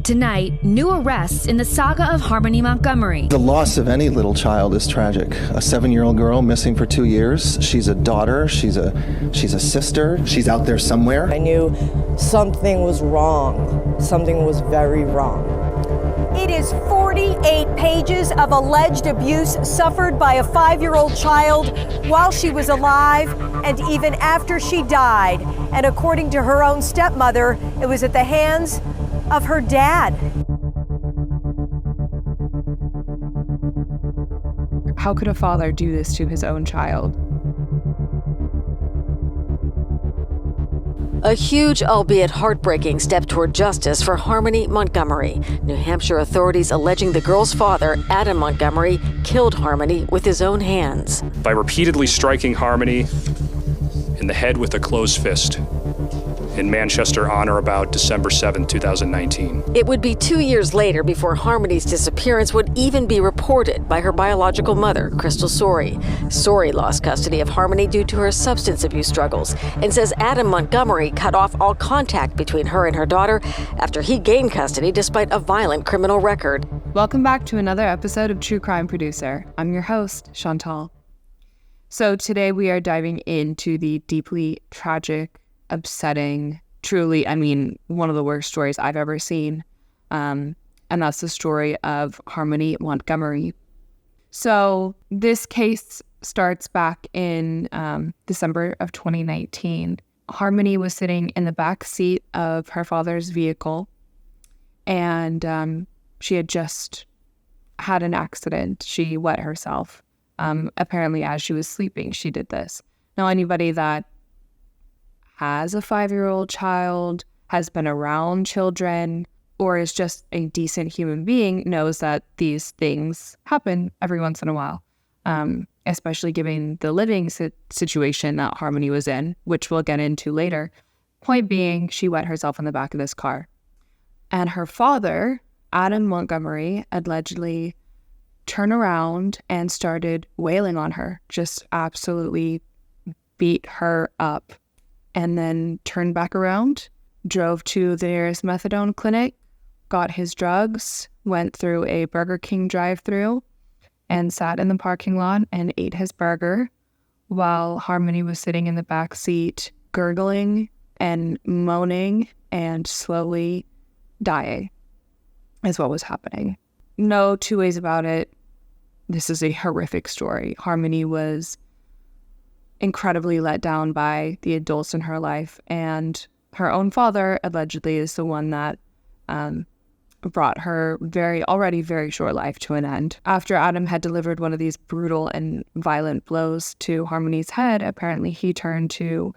Tonight, new arrests in the saga of Harmony Montgomery. The loss of any little child is tragic. A 7-year-old girl missing for 2 years. She's a daughter, she's a sister, she's out there somewhere. I knew something was wrong. Something was very wrong. It is 48 pages of alleged abuse suffered by a 5-year-old child while she was alive and even after she died. And according to her own stepmother, it was at the hands of her dad. How could a father do this to his own child? A huge, albeit heartbreaking, step toward justice for Harmony Montgomery. New Hampshire authorities alleging the girl's father, Adam Montgomery, killed Harmony with his own hands. By repeatedly striking Harmony in the head with a closed fist in Manchester on or about December 7, 2019. It would be 2 years later before Harmony's disappearance would even be reported by her biological mother, Crystal Sorey. Sorey lost custody of Harmony due to her substance abuse struggles and says Adam Montgomery cut off all contact between her and her daughter after he gained custody despite a violent criminal record. Welcome back to another episode of True Crime Producer. I'm your host, Chantal. So today we are diving into the deeply tragic, upsetting, truly, one of the worst stories I've ever seen. And that's the story of Harmony Montgomery. So this case starts back in December of 2019. Harmony was sitting in the back seat of her father's vehicle, and she had just had an accident. She wet herself. Apparently, as she was sleeping, she did this. Now, anybody that has a 5-year-old child, has been around children, or is just a decent human being knows that these things happen every once in a while, especially given the living situation that Harmony was in, which we'll get into later. Point being, she wet herself in the back of this car. And her father, Adam Montgomery, allegedly turned around and started wailing on her, just absolutely beat her up. And then turned back around, drove to the nearest methadone clinic, got his drugs, went through a Burger King drive-thru, and sat in the parking lot and ate his burger while Harmony was sitting in the back seat, gurgling and moaning and slowly dying is what was happening. No two ways about it. This is a horrific story. Harmony was incredibly let down by the adults in her life, and her own father allegedly is the one that brought her already very short life to an end. After Adam had delivered one of these brutal and violent blows to Harmony's head, apparently he turned to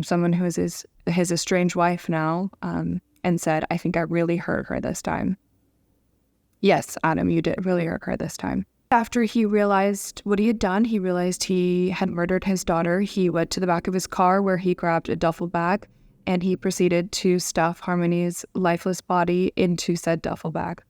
someone who is his estranged wife now and said, "I think I really hurt her this time." Yes, Adam, you did really hurt her this time. After he realized what he had done, he realized he had murdered his daughter. He went to the back of his car where he grabbed a duffel bag and he proceeded to stuff Harmony's lifeless body into said duffel bag.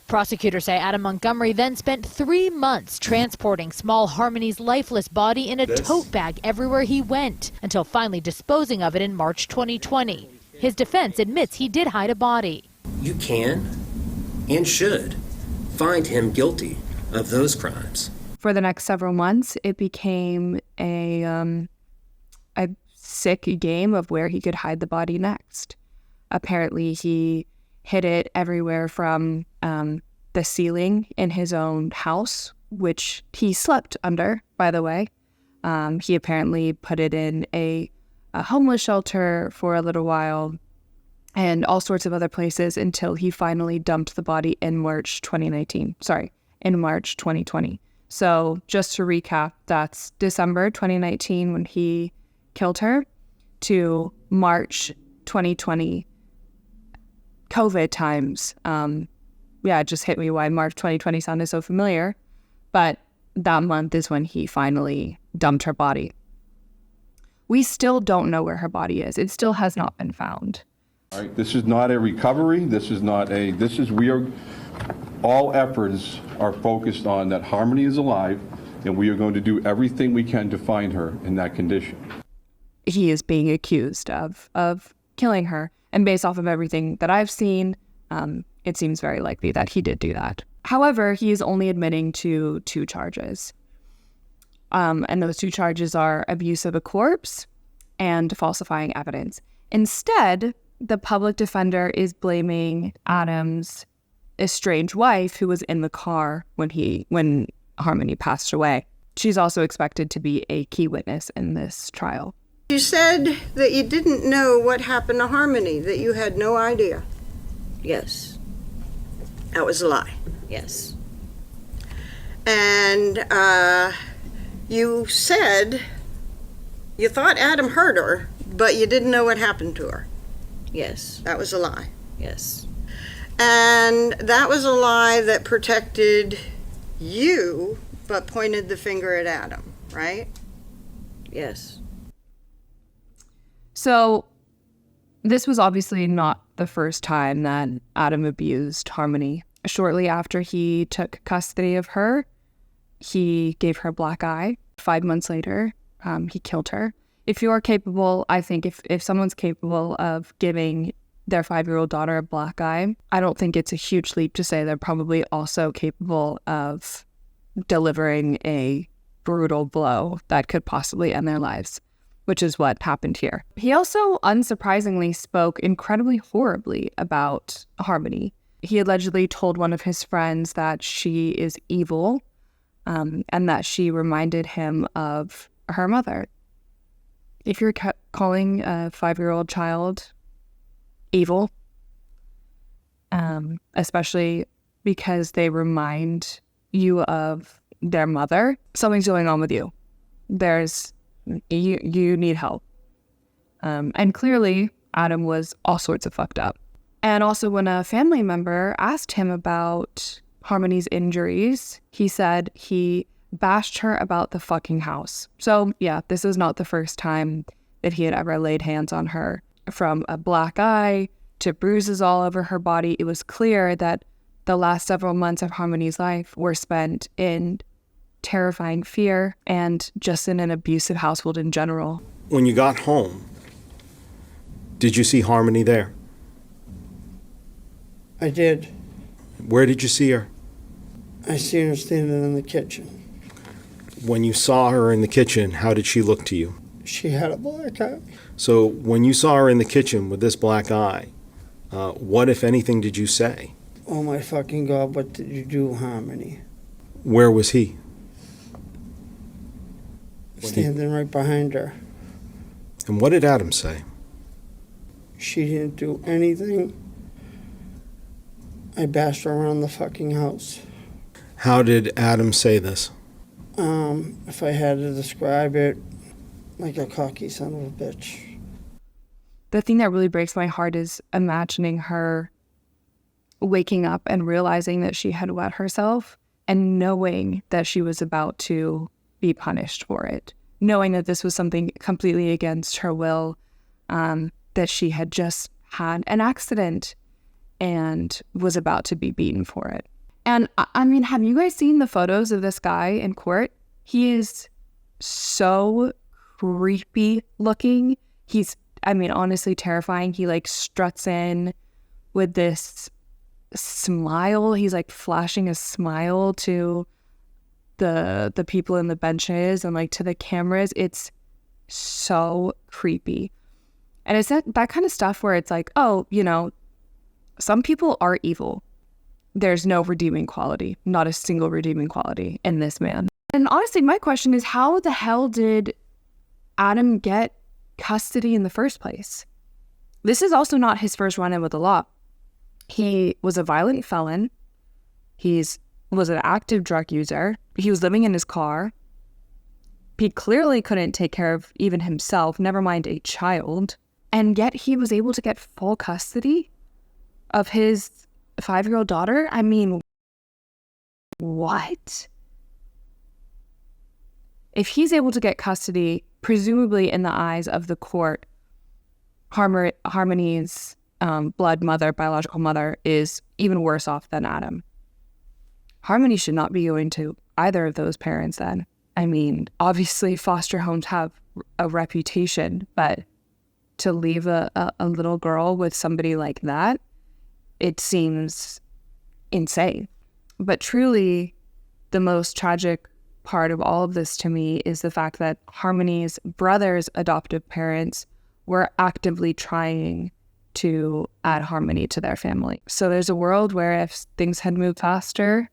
Prosecutors say Adam Montgomery then spent 3 months transporting small Harmony's lifeless body in a tote bag everywhere he went, until finally disposing of it in March 2020. His defense admits he did hide a body. You can and should find him guilty of those crimes. For the next several months, it became a sick game of where he could hide the body next. Apparently, he hid it everywhere from the ceiling in his own house, which he slept under, by the way. He apparently put it in a homeless shelter for a little while and all sorts of other places until he finally dumped the body in March 2020. So just to recap, that's December 2019 when he killed her to March 2020, COVID times. It just hit me why March 2020 sounded so familiar. But that month is when he finally dumped her body. We still don't know where her body is. It still has not been found. All right, this is not a recovery. All efforts are focused on that Harmony is alive, and we are going to do everything we can to find her in that condition. He is being accused of killing her. And based off of everything that I've seen, it seems very likely that he did do that. However, he is only admitting to 2 charges. And those 2 charges are abuse of a corpse and falsifying evidence. Instead, the public defender is blaming Adam's estranged wife, who was in the car when Harmony passed away. She's also expected to be a key witness in this trial. You said that you didn't know what happened to Harmony, that you had no idea. Yes. That was a lie. Yes. And you said you thought Adam hurt her, but you didn't know what happened to her. Yes. That was a lie. Yes. And that was a lie that protected you, but pointed the finger at Adam, right? Yes. So this was obviously not the first time that Adam abused Harmony. Shortly after he took custody of her, he gave her a black eye. 5 months later, he killed her. If you are capable, I think if someone's capable of giving their 5-year-old daughter a black eye, I don't think it's a huge leap to say they're probably also capable of delivering a brutal blow that could possibly end their lives, which is what happened here. He also, unsurprisingly, spoke incredibly horribly about Harmony. He allegedly told one of his friends that she is evil, and that she reminded him of her mother. If you're calling a 5-year-old child evil, especially because they remind you of their mother, something's going on with you. You need help. And clearly, Adam was all sorts of fucked up. And also, when a family member asked him about Harmony's injuries, he said he bashed her about the fucking house. So yeah, this is not the first time that he had ever laid hands on her. From a black eye to bruises all over her body, it was clear that the last several months of Harmony's life were spent in terrifying fear and just in an abusive household in general. When you got home, did you see Harmony there? I did. Where did you see her? I seen her standing in the kitchen. When you saw her in the kitchen, how did she look to you? She had a black eye. So when you saw her in the kitchen with this black eye, what, if anything, did you say? Oh my fucking God, what did you do, Harmony? Where was he? Standing right behind her. And what did Adam say? She didn't do anything. I bashed her around the fucking house. How did Adam say this? If I had to describe it, like a cocky son of a bitch. The thing that really breaks my heart is imagining her waking up and realizing that she had wet herself and knowing that she was about to be punished for it. Knowing that this was something completely against her will, that she had just had an accident and was about to be beaten for it. And I mean, have you guys seen the photos of this guy in court? He is so creepy looking. He's, I mean, honestly terrifying. He like struts in with this smile. He's like flashing a smile to the people in the benches and like to the cameras. It's so creepy. And it's that kind of stuff where it's like, oh, you know, some people are evil. There's no redeeming quality, not a single redeeming quality in this man. And honestly, my question is, how the hell did Adam get custody in the first place? This is also not his first run-in with the law. He was a violent felon. He was an active drug user. He was living in his car. He clearly couldn't take care of even himself, never mind a child. And yet he was able to get full custody of his 5-year-old daughter? I mean, what? If he's able to get custody, presumably in the eyes of the court, Harmony's blood mother, biological mother, is even worse off than Adam. Harmony should not be going to either of those parents then. I mean, obviously foster homes have a reputation, but to leave a little girl with somebody like that, it seems insane. But truly, the most tragic part of all of this to me is the fact that Harmony's brother's adoptive parents were actively trying to add Harmony to their family. So there's a world where if things had moved faster,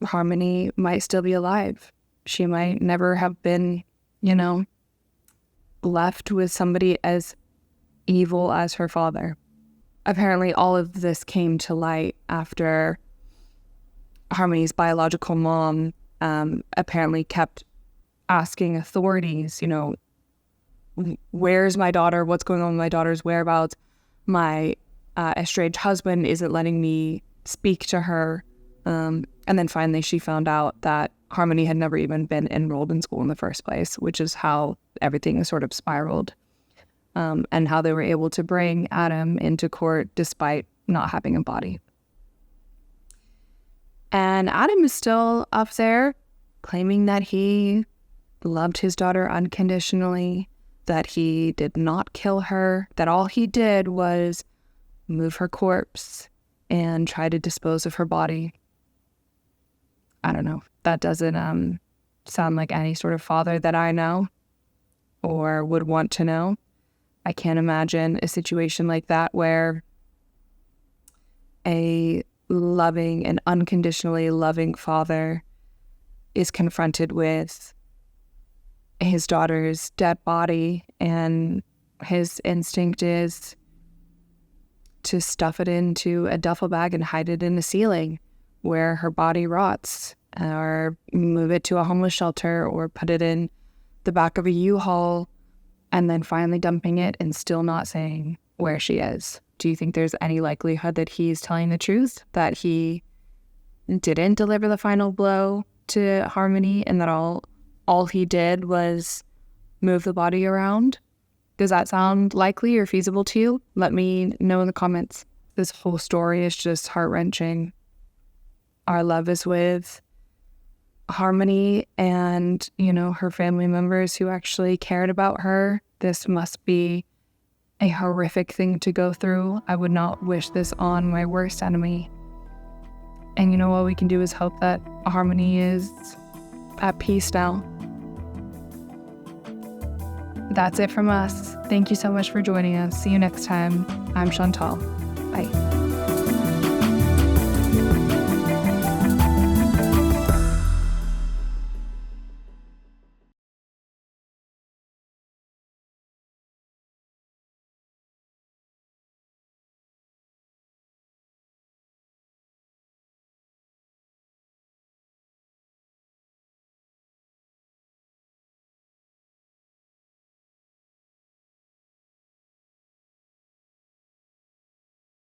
Harmony might still be alive. She might never have been, left with somebody as evil as her father. Apparently, all of this came to light after Harmony's biological mom apparently kept asking authorities, where's my daughter? What's going on with my daughter's whereabouts? My estranged husband isn't letting me speak to her. And then finally she found out that Harmony had never even been enrolled in school in the first place, which is how everything sort of spiraled. And how they were able to bring Adam into court despite not having a body. And Adam is still up there claiming that he loved his daughter unconditionally, that he did not kill her, that all he did was move her corpse and try to dispose of her body. I don't know. That doesn't sound like any sort of father that I know or would want to know. I can't imagine a situation like that where a loving and unconditionally loving father is confronted with his daughter's dead body and his instinct is to stuff it into a duffel bag and hide it in the ceiling where her body rots, or move it to a homeless shelter, or put it in the back of a U-Haul, and then finally dumping it and still not saying where she is. Do you think there's any likelihood that he's telling the truth, that he didn't deliver the final blow to Harmony, and that all he did was move the body around? Does that sound likely or feasible to you? Let me know in the comments. This whole story is just heart-wrenching. Our love is with Harmony and, her family members who actually cared about her. This must be a horrific thing to go through. I would not wish this on my worst enemy. And all we can do is hope that Harmony is at peace now. That's it from us. Thank you so much for joining us. See you next time. I'm Chantal. Bye.